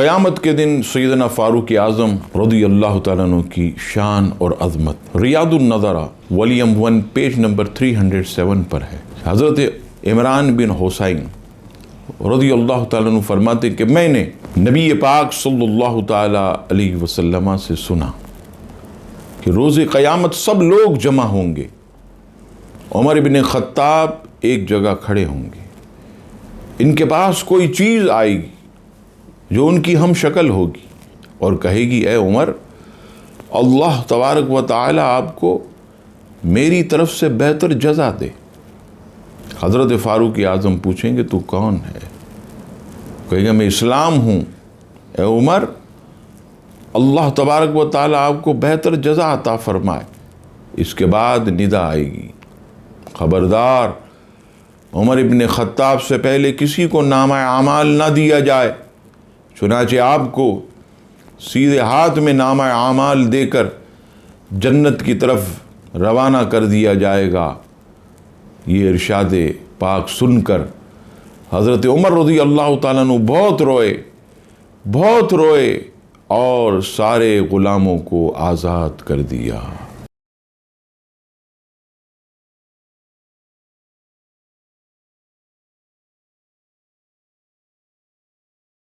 قیامت کے دن سیدنا فاروق اعظم رضی اللہ تعالیٰ عنہ کی شان اور عظمت ریاض النظرہ والیوم 1 پیج نمبر 307 پر ہے۔ حضرت عمران بن حسین رضی اللہ تعالیٰ عنہ فرماتے کہ میں نے نبی پاک صلی اللہ تعالیٰ علیہ وسلم سے سنا کہ روز قیامت سب لوگ جمع ہوں گے، عمر بن خطاب ایک جگہ کھڑے ہوں گے، ان کے پاس کوئی چیز آئے گی جو ان کی ہم شکل ہوگی اور کہے گی اے عمر، اللہ تبارک و تعالی آپ کو میری طرف سے بہتر جزا دے۔ حضرت فاروق اعظم پوچھیں گے تو کون ہے؟ کہے گا میں اسلام ہوں۔ اے عمر، اللہ تبارک و تعالی آپ کو بہتر جزا عطا فرمائے۔ اس کے بعد ندا آئے گی، خبردار عمر ابن خطاب سے پہلے کسی کو نامہ اعمال نہ دیا جائے، چنانچہ آپ کو سیدھے ہاتھ میں نامہ اعمال دے کر جنت کی طرف روانہ کر دیا جائے گا۔ یہ ارشاد پاک سن کر حضرت عمر رضی اللہ تعالیٰ عنہ بہت روئے اور سارے غلاموں کو آزاد کر دیا۔